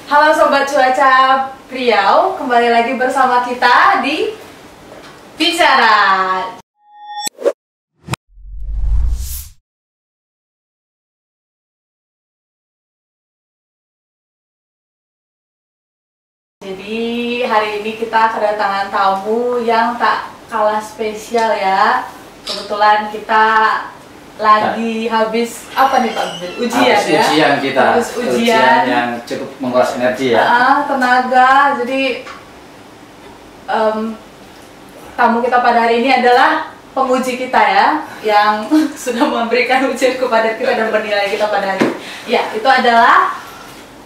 Halo Sobat Cuaca Riau, kembali lagi bersama kita di Bicara. Jadi hari ini kita kedatangan tamu yang tak kalah spesial ya. Kebetulan kita lagi habis apa nih Pak? Ujian ya? Ujian kita. Habis ujian yang cukup menguras energi ya. Tenaga. Jadi tamu kita pada hari ini adalah penguji kita ya, yang sudah memberikan ujian kepada kita dan menilai kita pada hari ini. Ya, itu adalah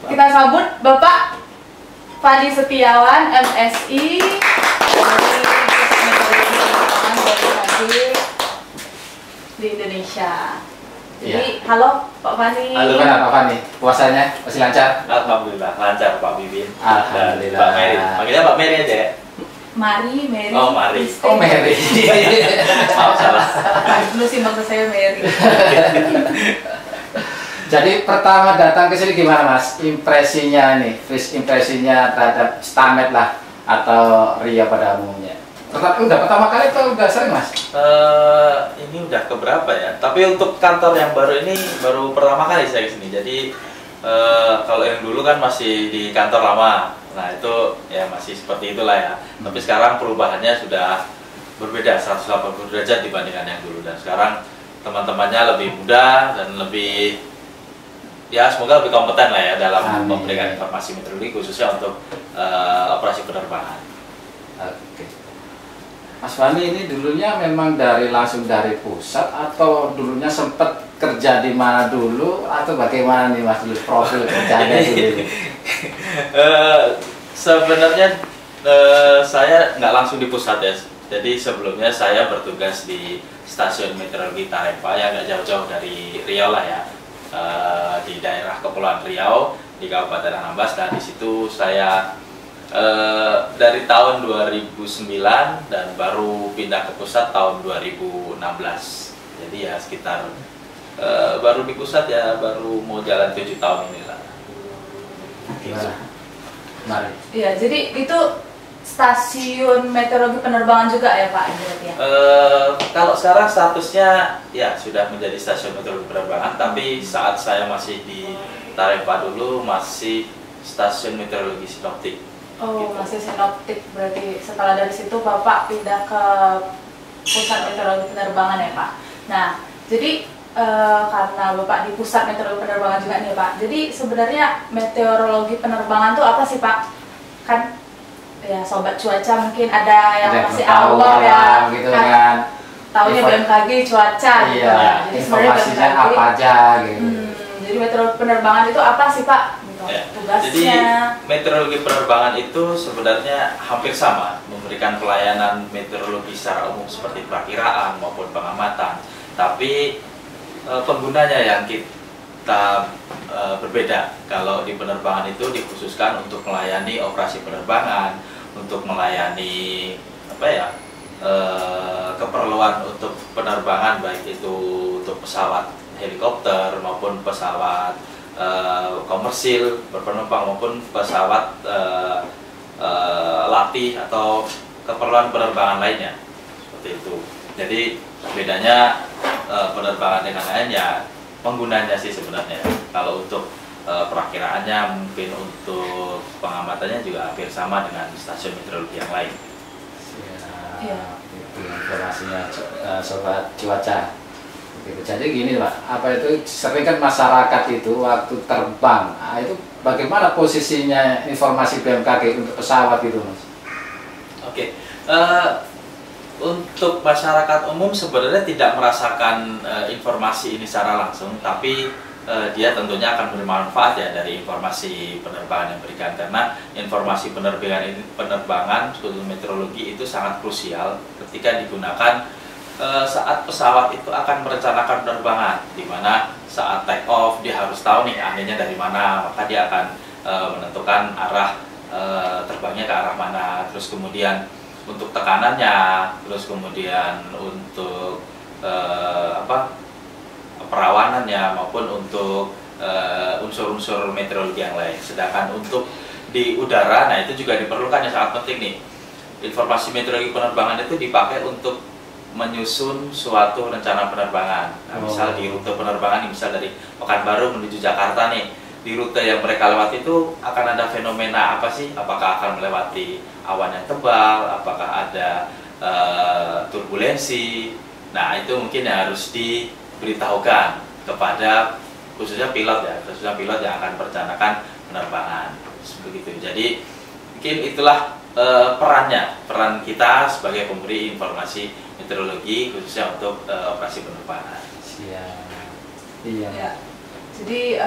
kita sambut Bapak Fani Setiawan, MSI dari di Indonesia. Jadi, halo Pak Fani. Halo Pak Fani, puasanya masih lancar? Alhamdulillah lancar Pak Bibin. Alhamdulillah. Mbak Mary, panggilnya Mbak Mary aja ya. Mary. Oh Mary. Oh Mary. Maaf salah. Dulu sih maksud saya Mary. Jadi pertama datang ke sini gimana Mas? Impresinya nih, first impresinya terhadap Stamed lah atau Ria pada umumnya. Udah pertama kali atau udah sering Mas? Ini udah keberapa ya? Tapi untuk kantor yang baru ini baru pertama kali saya kesini. Jadi kalau yang dulu kan masih di kantor lama. Nah itu ya masih seperti itulah ya. Tapi sekarang perubahannya sudah berbeda 180 derajat dibandingkan yang dulu. Dan sekarang teman-temannya lebih muda dan lebih, ya semoga lebih kompeten lah ya dalam memberikan informasi meteorologi khususnya untuk operasi penerbangan. Oke. Mas Fani ini dulunya memang langsung dari pusat atau dulunya sempat kerja di mana dulu atau bagaimana nih Mas dulu profil kerjanya dulu? Sebenarnya saya nggak langsung di pusat ya. Jadi sebelumnya saya bertugas di stasiun meteorologi Tarempa yang nggak jauh-jauh dari Riau lah ya, di daerah Kepulauan Riau di Kabupaten Anambas. Dan di situ saya dari tahun 2009 dan baru pindah ke pusat tahun 2016. Jadi ya sekitar baru di pusat ya baru mau jalan 7 tahun inilah. Gimana? Mari. Iya, jadi itu stasiun meteorologi penerbangan juga ya Pak? Ya? Kalau sekarang statusnya ya sudah menjadi stasiun meteorologi penerbangan, tapi saat saya masih di Tarempa dulu masih stasiun meteorologi sinoptik. Oh, Gitu. masih sinoptik, berarti setelah dari situ Bapak pindah ke pusat meteorologi penerbangan ya Pak? Nah, jadi karena Bapak di pusat meteorologi penerbangan juga nih Pak, jadi sebenarnya meteorologi penerbangan itu apa sih Pak? Kan ya Sobat Cuaca mungkin ada yang masih awam ya, gitu kan. Taunya BMKG cuaca gitu. Iya, Jadi sebenarnya informasinya BMKG, apa aja gitu. Jadi meteorologi penerbangan itu apa sih Pak? Ya. Tugasnya. Jadi meteorologi penerbangan itu sebenarnya hampir sama, memberikan pelayanan meteorologi secara umum seperti perakiraan maupun pengamatan. Tapi penggunanya yang kita berbeda. Kalau di penerbangan itu dikhususkan untuk melayani operasi penerbangan, untuk melayani apa ya, keperluan untuk penerbangan, baik itu untuk pesawat helikopter maupun pesawat komersil berpenumpang maupun pesawat latih atau keperluan penerbangan lainnya, seperti itu. Jadi bedanya penerbangan dengan lain ya penggunanya sih sebenarnya. Kalau untuk perakiraannya mungkin untuk pengamatannya juga hampir sama dengan stasiun meteorologi yang lain. Iya. Itu informasinya Sobat Cuaca. Gitu. Jadi gini Pak, apa itu sering kan masyarakat itu waktu terbang, itu bagaimana posisinya informasi BMKG untuk pesawat itu Mas? Oke. Untuk masyarakat umum sebenarnya tidak merasakan informasi ini secara langsung, tapi dia tentunya akan bermanfaat ya dari informasi penerbangan yang diberikan, karena informasi penerbangan khusus meteorologi itu sangat krusial ketika digunakan saat pesawat itu akan merencanakan penerbangan, di mana saat take off dia harus tahu nih anginnya dari mana, maka dia akan menentukan arah terbangnya ke arah mana, terus kemudian untuk tekanannya, terus kemudian untuk perawanannya maupun untuk unsur-unsur meteorologi yang lain. Sedangkan untuk di udara, nah itu juga diperlukan yang sangat penting nih. Informasi meteorologi penerbangan itu dipakai untuk menyusun suatu rencana penerbangan. Nah, misal di rute penerbangan, misal dari Pekanbaru menuju Jakarta nih, di rute yang mereka lewati itu akan ada fenomena apa sih? Apakah akan melewati awan yang tebal? Apakah ada turbulensi? Nah, itu mungkin yang harus diberitahukan kepada khususnya pilot ya, khususnya pilot yang akan merencanakan penerbangan. Begitu. Jadi mungkin itulah peran kita sebagai pemberi informasi meteorologi khususnya untuk operasi penerbangan. Siap. Iya. Ya. Jadi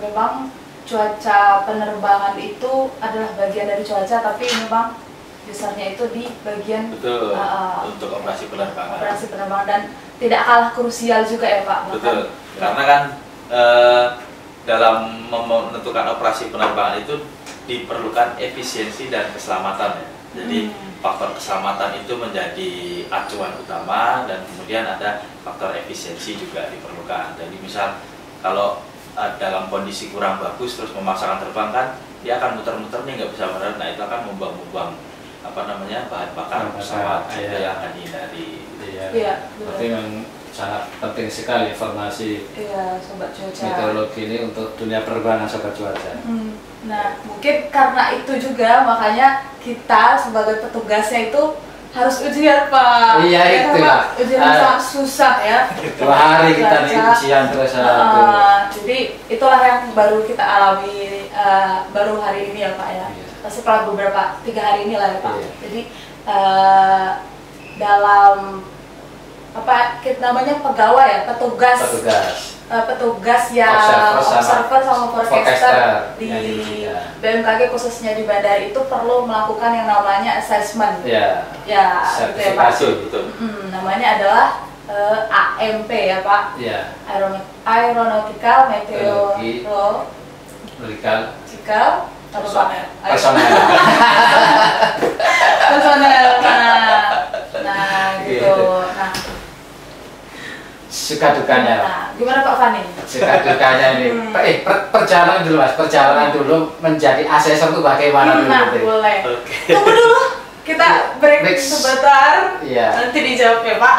memang cuaca penerbangan itu adalah bagian dari cuaca, tapi memang besarnya itu di bagian betul untuk operasi penerbangan. Operasi penerbangan, dan tidak kalah krusial juga ya Pak. Betul. Karena kan dalam menentukan operasi penerbangan itu diperlukan efisiensi dan keselamatan ya. Jadi faktor keselamatan itu menjadi acuan utama, dan kemudian ada faktor efisiensi juga diperlukan. Jadi misal kalau dalam kondisi kurang bagus terus memaksakan terbang kan, dia akan muter-muter nih, nggak bisa mendarat. Nah, itu akan membuang-buang bahan bakar pesawat, itu yang akan dihindari. Iya. Berarti memang sangat penting sekali informasi sobat cuaca meteorologi ini untuk dunia penerbangan sobat cuaca. Nah, mungkin karena itu juga makanya kita sebagai petugasnya itu harus ujian Pak. Iya, itu Pak. Ujian sangat susah ya. 2 hari kita nih ujian terus. Jadi itulah yang baru kita alami baru hari ini ya Pak ya. Setelah beberapa 3 hari ini lah ya Pak. Jadi dalam apa namanya pegawai ya, petugas yang observer sama forecaster di BMKG khususnya di bandara itu perlu melakukan yang namanya assessment. Ya gitu ya Pak. Betul. Namanya adalah AMP ya Pak. Aeronautical Meteorological personel. Nah gitu. Nah, suka dukanya. Nah, gimana Pak Fani? Suka dukanya ini. Perjalanan dulu Mas, perjalanan dulu menjadi asesor itu bagaimana dulu? Nah, boleh. Tunggu dulu. Kita break sebentar. Nanti dijawab ya Pak.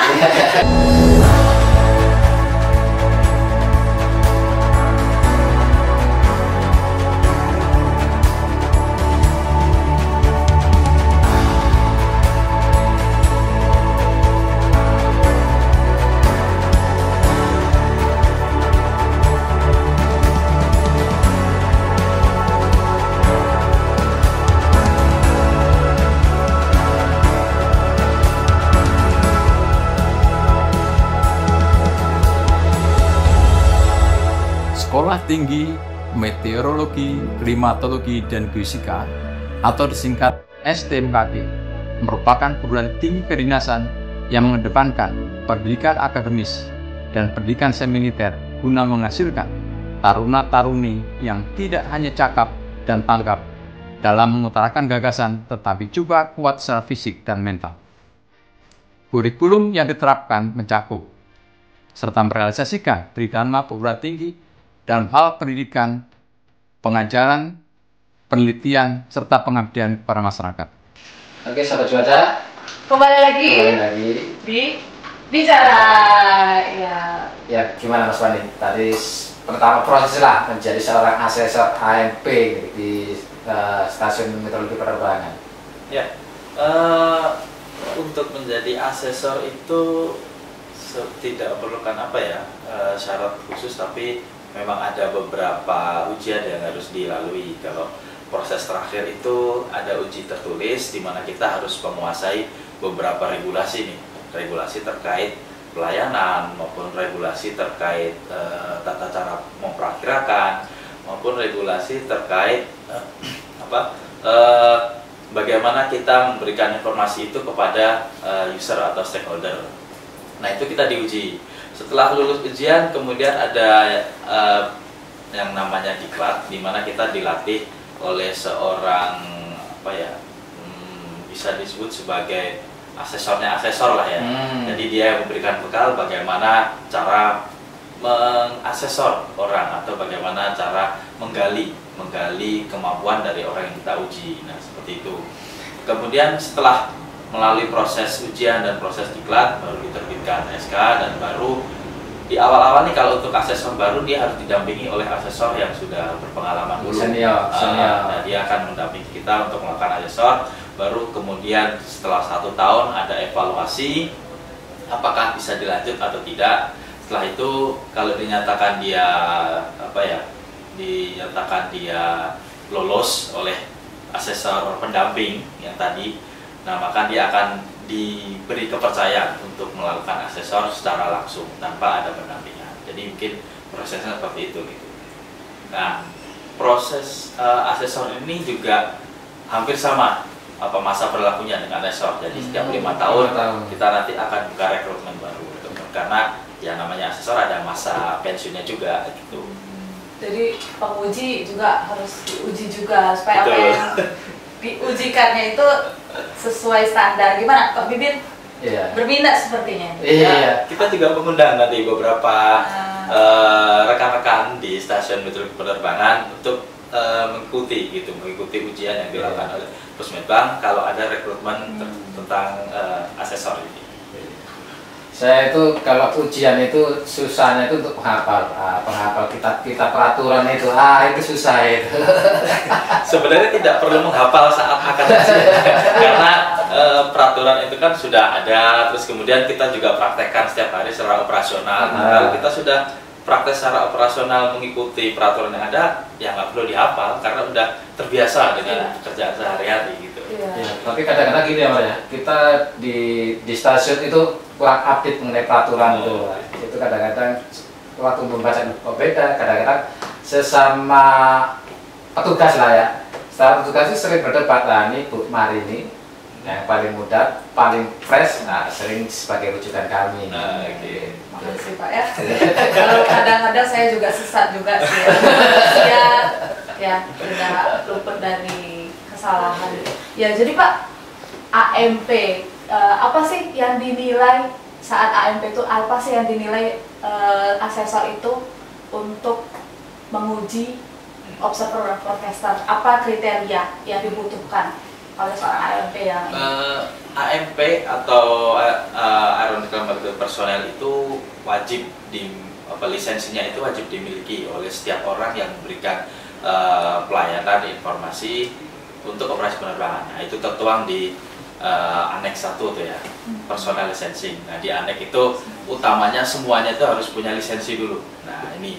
Sekolah Tinggi Meteorologi, Klimatologi, dan Geofisika atau disingkat STMKG merupakan perguruan tinggi kedinasan yang mengedepankan pendidikan akademis dan pendidikan semiliter guna menghasilkan taruna-taruni yang tidak hanya cakap dan tanggap dalam mengutarakan gagasan, tetapi juga kuat secara fisik dan mental. Kurikulum yang diterapkan mencakup serta merealisasikan tridharma perguruan tinggi dalam hal pendidikan, pengajaran, penelitian, serta pengabdian kepada masyarakat. Oke, sahabat cuaca. Kembali lagi di bicara. Ya, gimana Mas Fani? Tadi pertama proses lah menjadi seorang asesor AMP di stasiun meteorologi penerbangan. Ya, untuk menjadi asesor itu tidak memerlukan syarat khusus, tapi memang ada beberapa ujian yang harus dilalui. Kalau proses terakhir itu ada uji tertulis di mana kita harus menguasai beberapa regulasi nih, regulasi terkait pelayanan maupun regulasi terkait tata cara memperkirakan maupun regulasi terkait bagaimana kita memberikan informasi itu kepada user atau stakeholder. Nah, itu kita diuji. Setelah lulus ujian, kemudian ada yang namanya diklat, di mana kita dilatih oleh seorang bisa disebut sebagai asesor lah ya. Jadi dia memberikan bekal bagaimana cara mengasesor orang atau bagaimana cara menggali kemampuan dari orang yang kita uji. Nah, seperti itu. Kemudian setelah melalui proses ujian dan proses diklat, baru diterbitkan SK, dan baru di awal-awal nih kalau untuk asesor baru dia harus didampingi oleh asesor yang sudah berpengalaman dulu. Senior. Nah, dia akan mendampingi kita untuk melakukan asesor. Baru kemudian setelah 1 tahun ada evaluasi apakah bisa dilanjut atau tidak. Setelah itu kalau dinyatakan dia dinyatakan dia lolos oleh asesor pendamping yang tadi, nah maka dia akan diberi kepercayaan untuk melakukan asesor secara langsung tanpa ada pendampingan. Jadi mungkin prosesnya seperti itu gitu. Nah, proses asesor ini juga hampir sama masa berlakunya dengan asesor. Jadi setiap 5 tahun kita nanti akan buka rekrutmen baru gitu. Karena ya namanya asesor ada masa pensiunnya juga gitu. Jadi penguji juga harus diuji juga supaya apa yang diujikannya itu sesuai standar. Gimana Pak Bibin? Iya. Berminat sepertinya. Iya. Kita juga mengundang nanti beberapa rekan-rekan di stasiun meteorologi penerbangan untuk mengikuti ujian yang dilakukan oleh Pusmetbang kalau ada rekrutmen tentang asesor ini. Saya itu kalau ujian itu susahnya itu untuk penghafal kitab peraturan itu susah itu. Sebenarnya tidak perlu menghafal saat akan ujian karena peraturan itu kan sudah ada, terus kemudian kita juga praktekkan setiap hari secara operasional. Kalau kita sudah praktek secara operasional mengikuti peraturan yang ada, ya nggak perlu dihafal karena udah terbiasa dengan pekerjaan sehari-hari gitu. Ya, tapi kadang-kadang gini ya Pak ya, kita di stasiun itu kurang update mengenai peraturan itu kadang-kadang waktu membaca beda, kadang-kadang sesama petugas lah ya. Setelah petugas itu sering berdebat, ini Bu Marini yang paling muda, paling fresh, sering sebagai rujukan kami. Makasih Pak ya. Kalau kadang-kadang saya juga sesat juga sih. Ya tidak luput dari kesalahan. Ya jadi Pak, AMP apa sih yang dinilai saat AMP itu, apa sih yang dinilai asesor itu untuk menguji observer forecaster? Apa kriteria yang dibutuhkan oleh seorang AMP yang AMP atau Aeronautical Maritime Personnel itu wajib lisensinya itu wajib dimiliki oleh setiap orang yang memberikan pelayanan informasi untuk operasi penerbangan. Nah, itu tertuang di Aneks 1 tuh ya, personal licensing. Nah, di Aneks itu utamanya semuanya itu harus punya lisensi dulu. Nah, ini.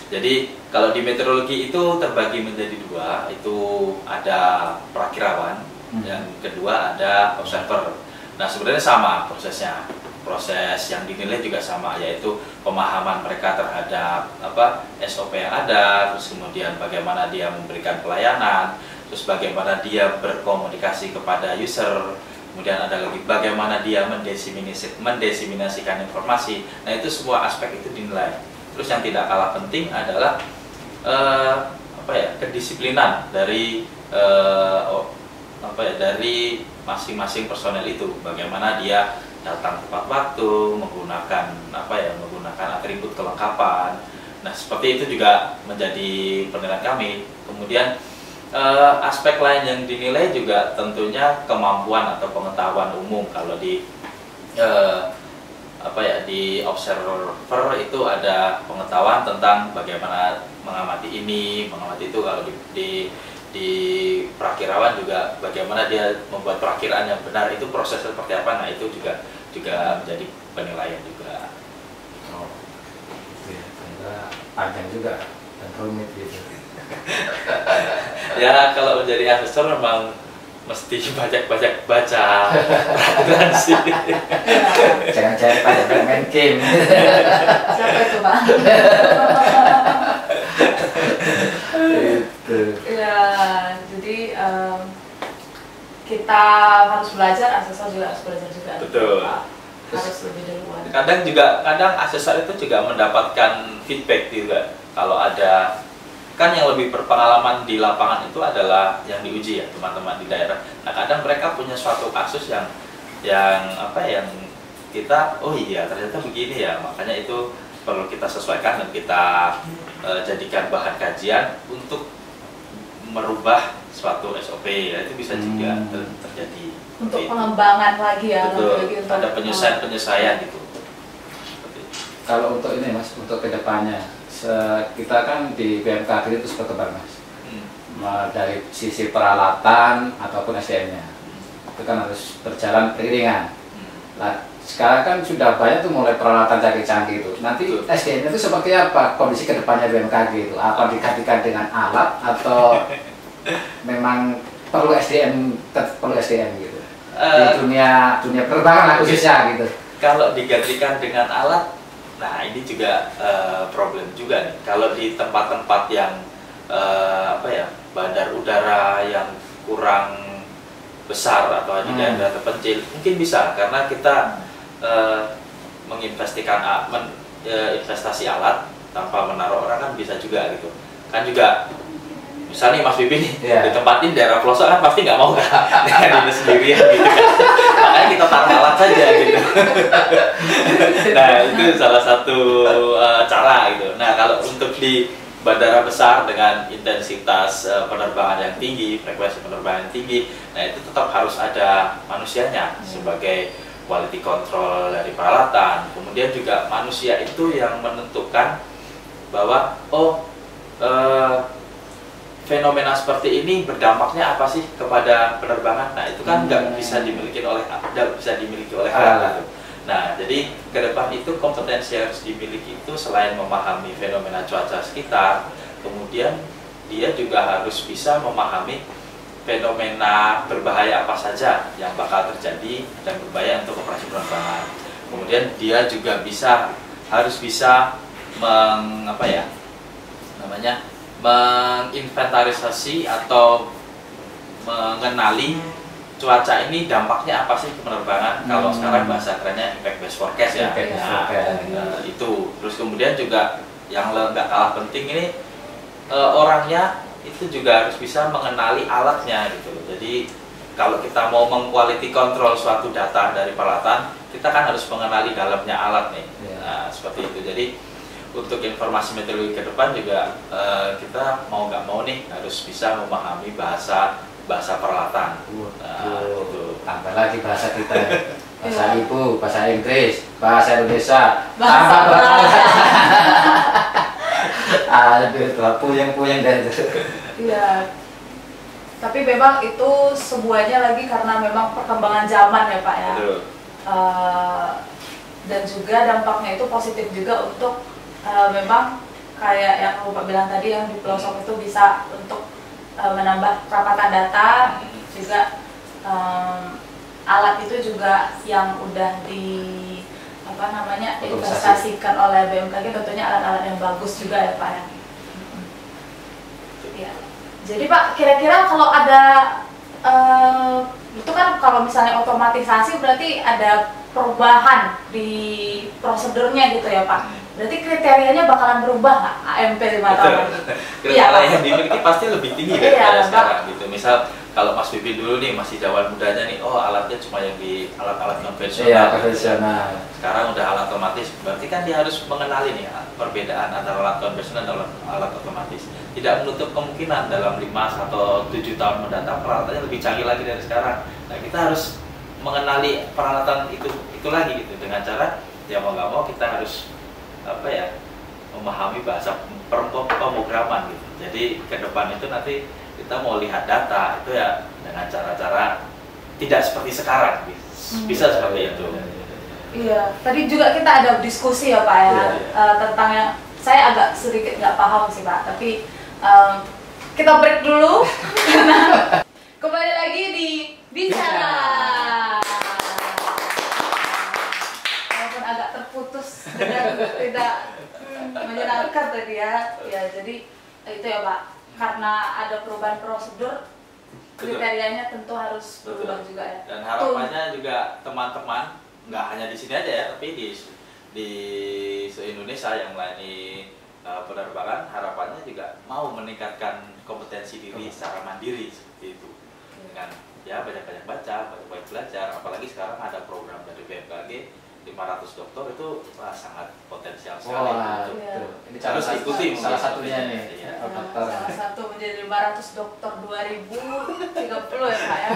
Jadi, kalau di meteorologi itu terbagi menjadi 2, itu ada prakirawan, yang kedua ada observer. Nah, sebenarnya sama prosesnya. Proses yang dinilai juga sama, yaitu pemahaman mereka terhadap SOP yang ada, terus kemudian bagaimana dia memberikan pelayanan, terus bagaimana dia berkomunikasi kepada user, kemudian ada lagi bagaimana dia mendesiminasikan informasi. Nah, itu semua aspek itu dinilai. Terus yang tidak kalah penting adalah kedisiplinan dari dari masing-masing personel itu, bagaimana dia datang tepat waktu, menggunakan atribut kelengkapan. Nah, seperti itu juga menjadi penilaian kami. Kemudian aspek lain yang dinilai juga tentunya kemampuan atau pengetahuan umum. Kalau di di observer itu ada pengetahuan tentang bagaimana mengamati ini, mengamati itu. Kalau di prakirawan juga bagaimana dia membuat perakiraan yang benar, itu proses seperti apa. Nah, itu juga menjadi penilaian juga. Panjang juga dan rumit gitu. Ya, kalau menjadi asesor memang mesti banyak baca peraturan sih. Jangan banyak main game. Siapa itu Pak? Itu. Ya, jadi kita harus belajar, asesor juga harus belajar juga. Betul. Harus lebih duluan. Kadang asesor itu juga mendapatkan feedback juga. Kalau ada, kan yang lebih berpengalaman di lapangan itu adalah yang diuji ya, teman-teman di daerah. Nah, kadang mereka punya suatu kasus yang kita, oh iya ternyata begini ya, makanya itu perlu kita sesuaikan dan kita jadikan bahan kajian untuk merubah suatu SOP, ya, itu bisa juga terjadi Untuk itu. pengembangan lagi ya. Betul, lagi untuk ada penyesuaian gitu. Kalau untuk ini Mas, untuk kedepannya, kita kan di BMKG itu berkembang Mas, dari sisi peralatan ataupun SDM-nya, itu kan harus berjalan beriringan. Nah, sekarang kan sudah banyak tuh mulai peralatan canggih-canggih itu. Nanti SDM itu seperti apa kondisi kedepannya BMKG itu? Apa digantikan dengan alat atau memang perlu SDM, perlu SDM gitu? Di dunia penerbangan lah khususnya gitu. Kalau digantikan dengan alat, nah ini juga problem juga nih. Kalau di tempat-tempat yang bandar udara yang kurang besar atau di daerah terpencil, mungkin bisa karena kita investasi alat tanpa menaruh orang kan bisa juga gitu. Kan juga misalnya Mas Bibi nih ditempatin daerah pelosok kan pasti nggak mau kan dengan ini sendirian gitu kan. Makanya kita taruh alat saja gitu. Nah itu salah satu cara gitu. Nah kalau untuk di bandara besar dengan intensitas penerbangan yang tinggi, frekuensi penerbangan yang tinggi, nah itu tetap harus ada manusianya sebagai quality control dari peralatan. Kemudian juga manusia itu yang menentukan bahwa fenomena seperti ini berdampaknya apa sih kepada penerbangan. Nah itu kan nggak bisa dimiliki oleh alat gitu. Nah jadi ke depan itu kompetensi yang harus dimiliki itu selain memahami fenomena cuaca sekitar, kemudian dia juga harus bisa memahami fenomena berbahaya apa saja yang bakal terjadi dan berbahaya untuk operasi penerbangan. Kemudian dia juga harus bisa menginventarisasi atau mengenali cuaca ini dampaknya apa sih ke penerbangan. Kalau sekarang bahasa kerennya impact based forecast ya. Itu. Terus kemudian juga yang nggak kalah penting ini orangnya itu juga harus bisa mengenali alatnya gitu. Jadi kalau kita mau meng-quality control suatu data dari peralatan, kita kan harus mengenali dalamnya alat nih. Nah, seperti itu. Jadi untuk informasi meteorologi ke depan juga kita mau nggak mau nih harus bisa memahami bahasa peralatan. Gitu. Tambah lagi bahasa kita, bahasa ibu, bahasa Inggris, bahasa Indonesia, tambah peralatan. Aduh, puyeng dari itu. Iya. Tapi memang itu semuanya lagi karena memang perkembangan zaman ya Pak ya. Dan juga dampaknya itu positif juga untuk memang kayak yang Bapak bilang tadi yang di pelosok itu bisa untuk menambah perapatan data, juga alat itu juga yang udah investasikan oleh BMKG, tentunya alat-alat yang bagus juga ya Pak ya. Ya. Jadi Pak, kira-kira kalau ada itu kan kalau misalnya otomatisasi berarti ada perubahan di prosedurnya gitu ya Pak. Berarti kriterianya bakalan berubah nggak AMP 5 tahun lagi? Kriteria yang dimiliki pasti lebih tinggi daripada sekarang gitu. Misal kalau Mas Bibi dulu nih masih zaman mudanya nih, alatnya cuma yang di alat-alat konvensional. Iya, konvensional. Sekarang udah alat otomatis, berarti kan dia harus mengenali nih perbedaan antara alat konvensional dan alat otomatis. Tidak menutup kemungkinan dalam 5 atau 7 tahun mendatang peralatannya lebih canggih lagi dari sekarang. Nah kita harus mengenali peralatan itu lagi gitu dengan cara ya mau nggak mau kita harus memahami bahasa pemrograman gitu. Jadi ke depan itu nanti kita mau lihat data itu ya dengan cara-cara tidak seperti sekarang, bisa seperti itu. Iya, tadi juga kita ada diskusi ya Pak ya, tentang yang saya agak sedikit nggak paham sih Pak, tapi kita break dulu. Kembali lagi di Bicara. Walaupun agak terputus dan tidak menyenangkan tadi ya. Ya jadi itu ya Pak, karena ada perubahan prosedur, kriterianya tentu harus berubah juga ya. Dan harapannya juga teman-teman nggak hanya di sini aja ya, tapi di se-Indonesia yang melayani penerbangan, harapannya juga mau meningkatkan kompetensi diri secara mandiri seperti itu, dengan ya banyak-banyak baca, banyak-banyak belajar. Apalagi sekarang ada program dari BMKG 500 dokter itu sangat potensial sekali. Wah, Untuk Iya. ini harus diikuti salah mungkin satunya sepertinya. nih, Iya. dokter. Salah satu menjadi 500 dokter 2030 ya Pak ya.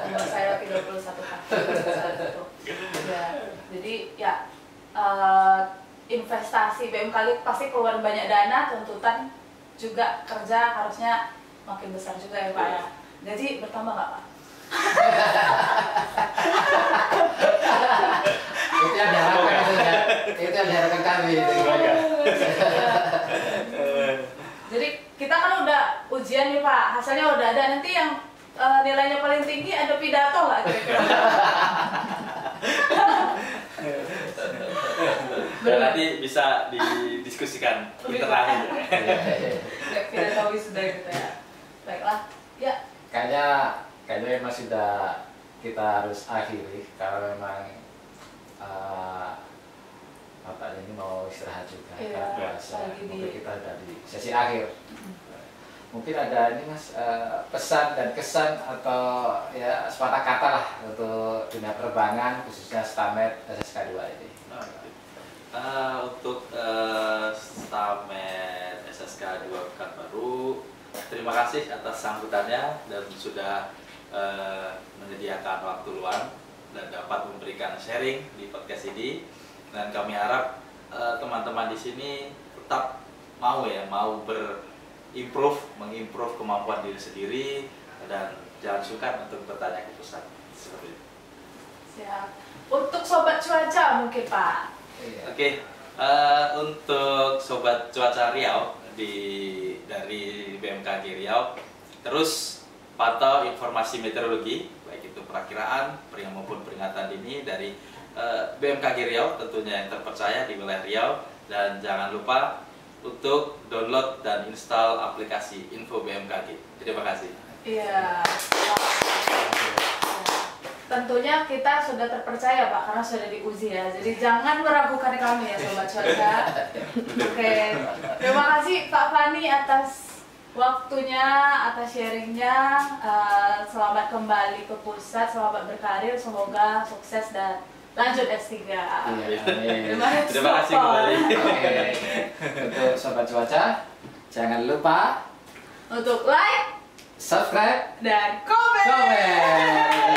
Umur saya 31 tahun saat itu. Ya, jadi ya investasi BMKG pasti keluar banyak dana, tuntutan juga kerja harusnya makin besar juga ya Pak ya. Gaji bertambah nggak Pak? Itu yang diharapkan itu ya. Itu yang diharapkan kami itu. Jadi kita kan udah ujian nih Pak, hasilnya udah ada, nanti yang nilainya paling tinggi ada pidato nggak kira-kira? Dan nanti bisa didiskusikan internalnya. Pidato wisuda gitu ya. Baiklah, ya. Kayaknya memang sudah kita harus akhiri karena memang Bapak ini mau istirahat juga. Iya, Karena puasa. lagi di- Mungkin kita sudah di sesi akhir. Mungkin ada ini Mas pesan dan kesan atau ya sepatah kata lah untuk dunia penerbangan khususnya Stamed SSK 2 ini. Untuk Stamed SSK 2 Pekanbaru, terima kasih atas sambutannya dan sudah menyediakan waktu luang dan dapat memberikan sharing di podcast ini. Dan kami harap teman-teman di sini tetap mau mengimprove kemampuan diri sendiri dan jangan sukar untuk bertanya ke pusat seperti itu. Siap. Untuk sobat cuaca mungkin Pak. Iya. Oke, untuk sobat cuaca Riau dari BMKG Riau, terus pantau informasi meteorologi, baik itu perakiraan, maupun peringatan dini dari BMKG Riau, tentunya yang terpercaya di wilayah Riau, dan jangan lupa untuk download dan install aplikasi Info BMKG. Terima kasih. Iya. Tentunya kita sudah terpercaya Pak karena sudah diuji ya. Jadi jangan meragukan kami ya sobat cuaca. Oke. Terima kasih Pak Fani atas waktunya, atas sharingnya. Selamat kembali ke pusat, selamat berkarir, semoga sukses dan lanjut S3. Iya, Terima kasih kembali. Oke. Untuk sobat cuaca, jangan lupa Untuk like subscribe dan komen. komen.